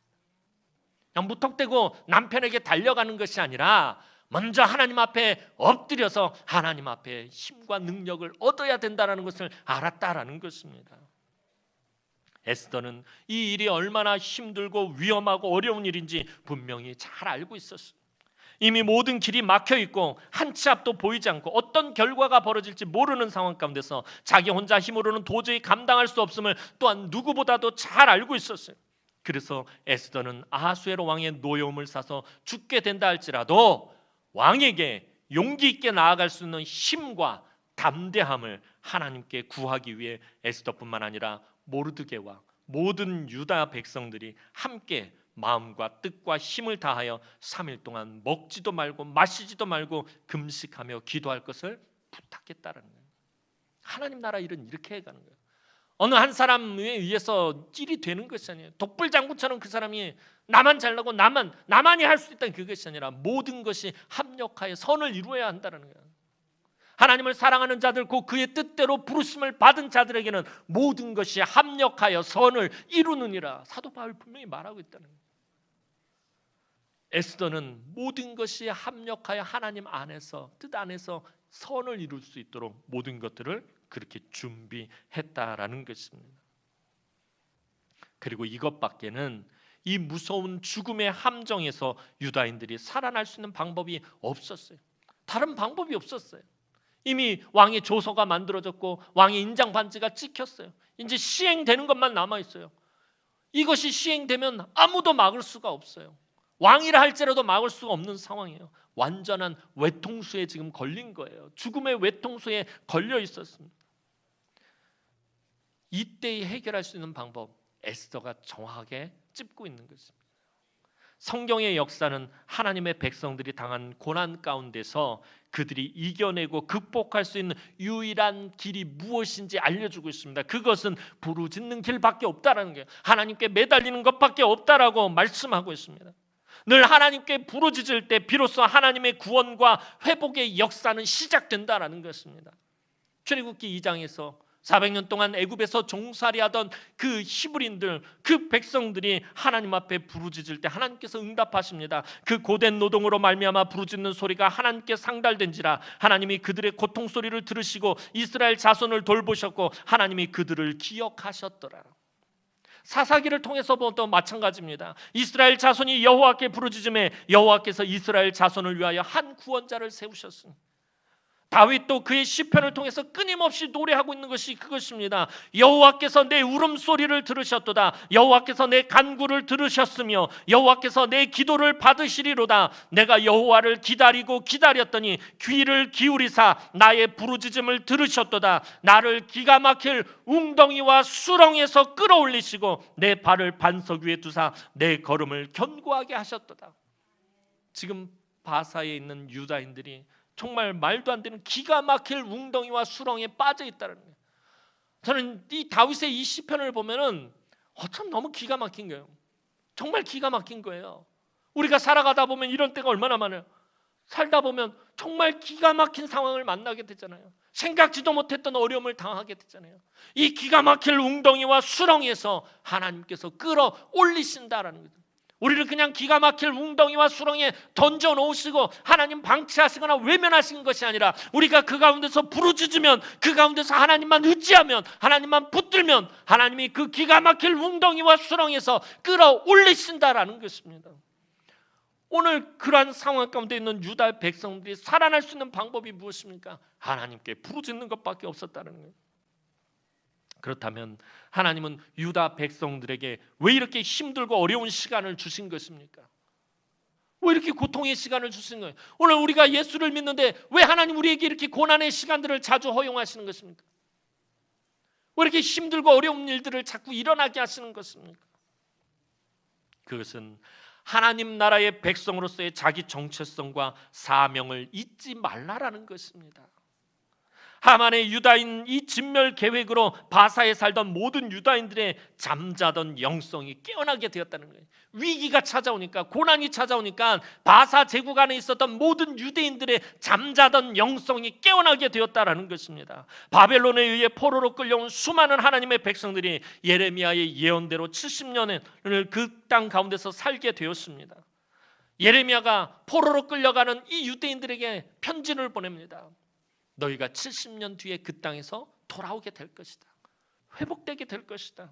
그냥 무턱대고 남편에게 달려가는 것이 아니라 먼저 하나님 앞에 엎드려서 하나님 앞에 힘과 능력을 얻어야 된다는 것을 알았다라는 것입니다. 에스더는 이 일이 얼마나 힘들고 위험하고 어려운 일인지 분명히 잘 알고 있었어요. 이미 모든 길이 막혀 있고 한 치 앞도 보이지 않고 어떤 결과가 벌어질지 모르는 상황 가운데서 자기 혼자 힘으로는 도저히 감당할 수 없음을 또한 누구보다도 잘 알고 있었어요. 그래서 에스더는 아하수에로 왕의 노여움을 사서 죽게 된다 할지라도 왕에게 용기 있게 나아갈 수 있는 힘과 담대함을 하나님께 구하기 위해 에스더뿐만 아니라 모르드게와 모든 유다 백성들이 함께 마음과 뜻과 힘을 다하여 3일 동안 먹지도 말고 마시지도 말고 금식하며 기도할 것을 부탁했다는 거예요. 하나님 나라 일은 이렇게 해가는 거예요. 어느 한 사람에 의해서 일이 되는 것이 아니에요. 독불장군처럼 그 사람이 나만 잘나고 나만이 할 수 있다는 그것이 아니라 모든 것이 합력하여 선을 이루어야 한다는 거예요. 하나님을 사랑하는 자들, 곧 그의 뜻대로 부르심을 받은 자들에게는 모든 것이 합력하여 선을 이루느니라. 사도 바울이 분명히 말하고 있다는 거예요. 에스더는 모든 것이 합력하여 하나님 안에서, 뜻 안에서 선을 이룰 수 있도록 모든 것들을 그렇게 준비했다라는 것입니다. 그리고 이것밖에는 이 무서운 죽음의 함정에서 유다인들이 살아날 수 있는 방법이 없었어요. 다른 방법이 없었어요. 이미 왕의 조서가 만들어졌고 왕의 인장 반지가 찍혔어요. 이제 시행되는 것만 남아있어요. 이것이 시행되면 아무도 막을 수가 없어요. 왕이라 할지라도 막을 수가 없는 상황이에요. 완전한 외통수에 지금 걸린 거예요. 죽음의 외통수에 걸려 있었습니다. 이때 해결할 수 있는 방법, 에스더가 정확하게 짚고 있는 것입니다. 성경의 역사는 하나님의 백성들이 당한 고난 가운데서 그들이 이겨내고 극복할 수 있는 유일한 길이 무엇인지 알려주고 있습니다. 그것은 부르짖는 길밖에 없다라는 거예요. 하나님께 매달리는 것밖에 없다라고 말씀하고 있습니다. 늘 하나님께 부르짖을 때 비로소 하나님의 구원과 회복의 역사는 시작된다라는 것입니다. 출애굽기 2장에서 400년 동안 애굽에서 종살이하던 그 히브리인들, 그 백성들이 하나님 앞에 부르짖을 때 하나님께서 응답하십니다. 그 고된 노동으로 말미암아 부르짖는 소리가 하나님께 상달된지라 하나님이 그들의 고통 소리를 들으시고 이스라엘 자손을 돌보셨고 하나님이 그들을 기억하셨더라. 사사기를 통해서 보도 마찬가지입니다. 이스라엘 자손이 여호와께 부르짖음에 여호와께서 이스라엘 자손을 위하여 한 구원자를 세우셨습니다. 다윗도 그의 시편을 통해서 끊임없이 노래하고 있는 것이 그것입니다. 여호와께서 내 울음소리를 들으셨도다. 여호와께서 내 간구를 들으셨으며 여호와께서 내 기도를 받으시리로다. 내가 여호와를 기다리고 기다렸더니 귀를 기울이사 나의 부르짖음을 들으셨도다. 나를 기가 막힐 웅덩이와 수렁에서 끌어올리시고 내 발을 반석 위에 두사 내 걸음을 견고하게 하셨도다. 지금 바사에 있는 유다인들이 정말 말도 안 되는 기가 막힐 웅덩이와 수렁에 빠져 있다는 거예요. 저는 이 다윗의 이 시편을 보면은 참 너무 기가 막힌 거예요. 정말 기가 막힌 거예요. 우리가 살아가다 보면 이런 때가 얼마나 많아요. 살다 보면 정말 기가 막힌 상황을 만나게 되잖아요. 생각지도 못했던 어려움을 당하게 되잖아요. 이 기가 막힐 웅덩이와 수렁에서 하나님께서 끌어올리신다라는 거죠. 우리를 그냥 기가 막힐 웅덩이와 수렁에 던져 놓으시고 하나님 방치하시거나 외면하신 것이 아니라 우리가 그 가운데서 부르짖으면, 그 가운데서 하나님만 의지하면, 하나님만 붙들면 하나님이 그 기가 막힐 웅덩이와 수렁에서 끌어올리신다라는 것입니다. 오늘 그러한 상황 가운데 있는 유다 백성들이 살아날 수 있는 방법이 무엇입니까? 하나님께 부르짖는 것밖에 없었다는 거예요. 그렇다면 하나님은 유다 백성들에게 왜 이렇게 힘들고 어려운 시간을 주신 것입니까? 왜 이렇게 고통의 시간을 주신 거예요? 오늘 우리가 예수를 믿는데 왜 하나님 우리에게 이렇게 고난의 시간들을 자주 허용하시는 것입니까? 왜 이렇게 힘들고 어려운 일들을 자꾸 일어나게 하시는 것입니까? 그것은 하나님 나라의 백성으로서의 자기 정체성과 사명을 잊지 말라라는 것입니다. 하만의 유다인 이 진멸 계획으로 바사에 살던 모든 유다인들의 잠자던 영성이 깨어나게 되었다는 거예요. 위기가 찾아오니까, 고난이 찾아오니까 바사 제국 안에 있었던 모든 유대인들의 잠자던 영성이 깨어나게 되었다라는 것입니다. 바벨론에 의해 포로로 끌려온 수많은 하나님의 백성들이 예레미야의 예언대로 70년을 그 땅 가운데서 살게 되었습니다. 예레미야가 포로로 끌려가는 이 유대인들에게 편지를 보냅니다. 너희가 70년 뒤에 그 땅에서 돌아오게 될 것이다. 회복되게 될 것이다.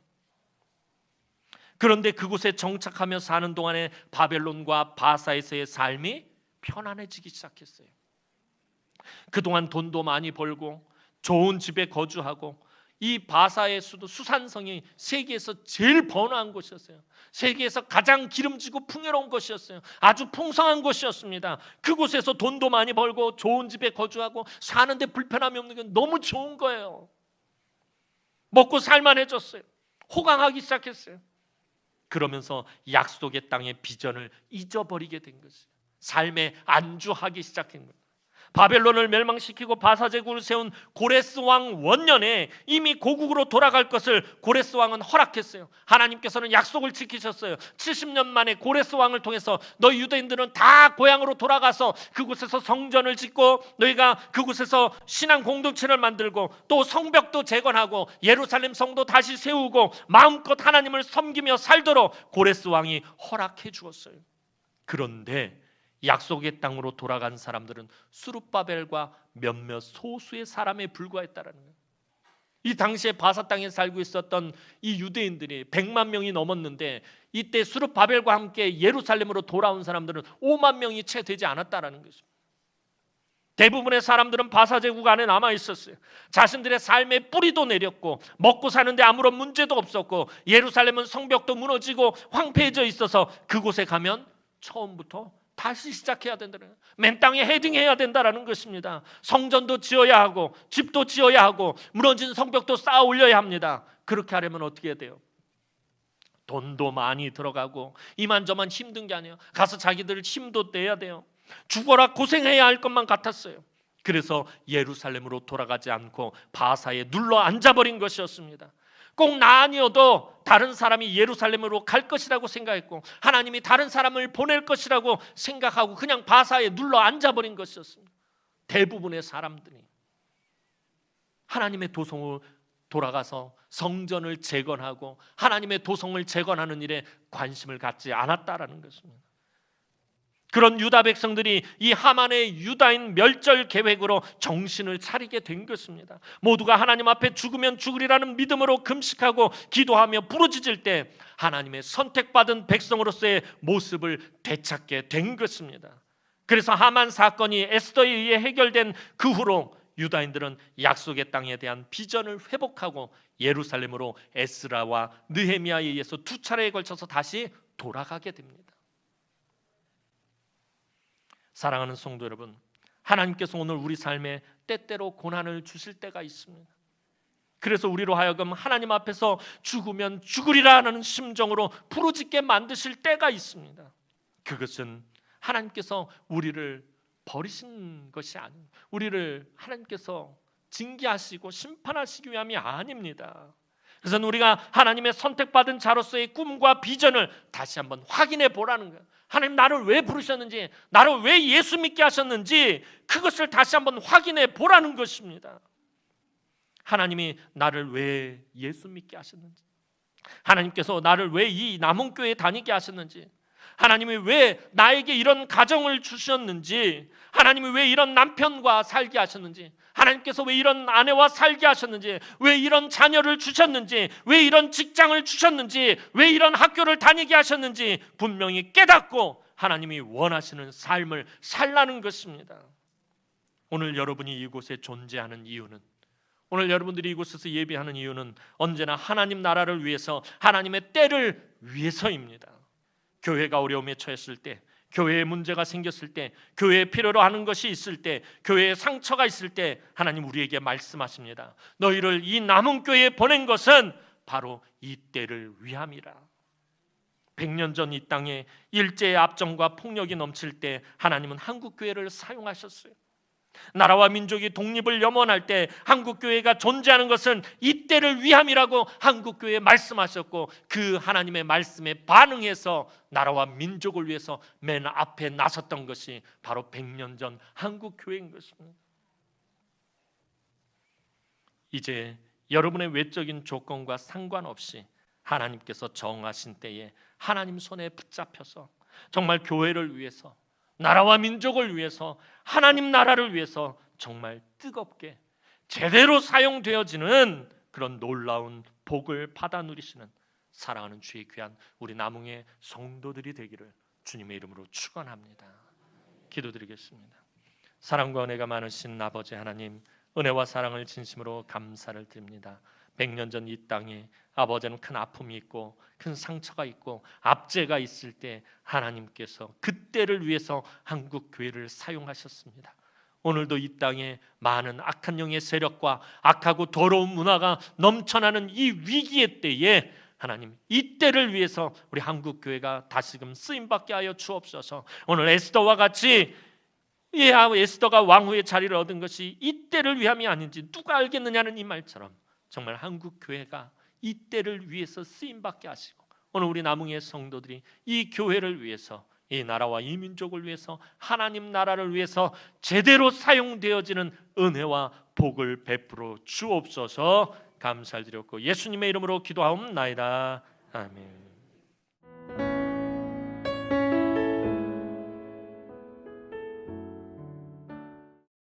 그런데 그곳에 정착하며 사는 동안에 바벨론과 바사에서의 삶이 편안해지기 시작했어요. 그동안 돈도 많이 벌고 좋은 집에 거주하고 이 바사의 수도 수산성이 세계에서 제일 번화한 곳이었어요. 세계에서 가장 기름지고 풍요로운 곳이었어요. 아주 풍성한 곳이었습니다. 그곳에서 돈도 많이 벌고 좋은 집에 거주하고 사는데 불편함이 없는 게 너무 좋은 거예요. 먹고 살만해졌어요. 호강하기 시작했어요. 그러면서 약속의 땅의 비전을 잊어버리게 된 것이에요. 삶에 안주하기 시작한 거예요. 바벨론을 멸망시키고 바사 제국을 세운 고레스 왕 원년에 이미 고국으로 돌아갈 것을 고레스 왕은 허락했어요. 하나님께서는 약속을 지키셨어요. 70년 만에 고레스 왕을 통해서 너희 유대인들은 다 고향으로 돌아가서 그곳에서 성전을 짓고 너희가 그곳에서 신앙 공동체를 만들고 또 성벽도 재건하고 예루살렘 성도 다시 세우고 마음껏 하나님을 섬기며 살도록 고레스 왕이 허락해 주었어요. 그런데 약속의 땅으로 돌아간 사람들은 수룹바벨과 몇몇 소수의 사람에 불과했다는 거예요. 이 당시에 바사 땅에 살고 있었던 이 유대인들이 100만 명이 넘었는데 이때 수룹바벨과 함께 예루살렘으로 돌아온 사람들은 5만 명이 채 되지 않았다는 것입니다. 대부분의 사람들은 바사 제국 안에 남아 있었어요. 자신들의 삶의 뿌리도 내렸고 먹고 사는데 아무런 문제도 없었고 예루살렘은 성벽도 무너지고 황폐해져 있어서 그곳에 가면 처음부터 다시 시작해야 된다는 거예요. 맨 땅에 헤딩해야 된다는 것입니다. 성전도 지어야 하고 집도 지어야 하고 무너진 성벽도 쌓아 올려야 합니다. 그렇게 하려면 어떻게 해야 돼요? 돈도 많이 들어가고 이만저만 힘든 게 아니에요. 가서 자기들 힘도 내야 돼요. 죽어라 고생해야 할 것만 같았어요. 그래서 예루살렘으로 돌아가지 않고 바사에 눌러 앉아버린 것이었습니다. 꼭 나 아니어도 다른 사람이 예루살렘으로 갈 것이라고 생각했고 하나님이 다른 사람을 보낼 것이라고 생각하고 그냥 바사에 눌러 앉아버린 것이었습니다. 대부분의 사람들이. 하나님의 도성으로 돌아가서 성전을 재건하고 하나님의 도성을 재건하는 일에 관심을 갖지 않았다라는 것입니다. 그런 유다 백성들이 이 하만의 유다인 멸절 계획으로 정신을 차리게 된 것입니다. 모두가 하나님 앞에 죽으면 죽으리라는 믿음으로 금식하고 기도하며 부르짖을 때 하나님의 선택받은 백성으로서의 모습을 되찾게 된 것입니다. 그래서 하만 사건이 에스더에 의해 해결된 그 후로 유다인들은 약속의 땅에 대한 비전을 회복하고 예루살렘으로 에스라와 느헤미야에 의해서 두 차례에 걸쳐서 다시 돌아가게 됩니다. 사랑하는 성도 여러분, 하나님께서 오늘 우리 삶에 때때로 고난을 주실 때가 있습니다. 그래서 우리로 하여금 하나님 앞에서 죽으면 죽으리라 하는 심정으로 부르짖게 만드실 때가 있습니다. 그것은 하나님께서 우리를 버리신 것이 아닙니다. 우리를 하나님께서 징계하시고 심판하시기 위함이 아닙니다. 그래서 우리가 하나님의 선택받은 자로서의 꿈과 비전을 다시 한번 확인해 보라는 거예요. 하나님 나를 왜 부르셨는지, 나를 왜 예수 믿게 하셨는지 그것을 다시 한번 확인해 보라는 것입니다. 하나님이 나를 왜 예수 믿게 하셨는지, 하나님께서 나를 왜 이 남원교회에 다니게 하셨는지, 하나님이 왜 나에게 이런 가정을 주셨는지, 하나님이 왜 이런 남편과 살게 하셨는지, 하나님께서 왜 이런 아내와 살게 하셨는지, 왜 이런 자녀를 주셨는지, 왜 이런 직장을 주셨는지, 왜 이런 학교를 다니게 하셨는지 분명히 깨닫고 하나님이 원하시는 삶을 살라는 것입니다. 오늘 여러분이 이곳에 존재하는 이유는, 오늘 여러분들이 이곳에서 예배하는 이유는 언제나 하나님 나라를 위해서, 하나님의 때를 위해서입니다. 교회가 어려움에 처했을 때, 교회에 문제가 생겼을 때, 교회에 필요로 하는 것이 있을 때, 교회에 상처가 있을 때 하나님 우리에게 말씀하십니다. 너희를 이 남은 교회에 보낸 것은 바로 이 때를 위함이라. 100년 전 이 땅에 일제의 압정과 폭력이 넘칠 때 하나님은 한국교회를 사용하셨어요. 나라와 민족이 독립을 염원할 때 한국교회가 존재하는 것은 이 때를 위함이라고 한국교회에 말씀하셨고, 그 하나님의 말씀에 반응해서 나라와 민족을 위해서 맨 앞에 나섰던 것이 바로 100년 전 한국교회인 것입니다. 이제 여러분의 외적인 조건과 상관없이 하나님께서 정하신 때에 하나님 손에 붙잡혀서 정말 교회를 위해서, 나라와 민족을 위해서, 하나님 나라를 위해서 정말 뜨겁게 제대로 사용되어지는 그런 놀라운 복을 받아 누리시는 사랑하는 주의 귀한 우리 남흥의 성도들이 되기를 주님의 이름으로 축원합니다. 기도드리겠습니다. 사랑과 은혜가 많으신 아버지 하나님, 은혜와 사랑을 진심으로 감사를 드립니다. 100년 전 이 땅에 아버지는 큰 아픔이 있고 큰 상처가 있고 압제가 있을 때 하나님께서 그때를 위해서 한국교회를 사용하셨습니다. 오늘도 이 땅에 많은 악한 영의 세력과 악하고 더러운 문화가 넘쳐나는 이 위기의 때에 하나님, 이 때를 위해서 우리 한국교회가 다시금 쓰임받게 하여 주옵소서. 오늘 에스더와 같이 에스더가 왕후의 자리를 얻은 것이 이 때를 위함이 아닌지 누가 알겠느냐는 이 말처럼 정말 한국교회가 이 때를 위해서 쓰임받게 하시고, 오늘 우리 남흥의 성도들이 이 교회를 위해서, 이 나라와 이 민족을 위해서, 하나님 나라를 위해서 제대로 사용되어지는 은혜와 복을 베풀어 주옵소서. 감사를 드렸고 예수님의 이름으로 기도하옵나이다. 아멘.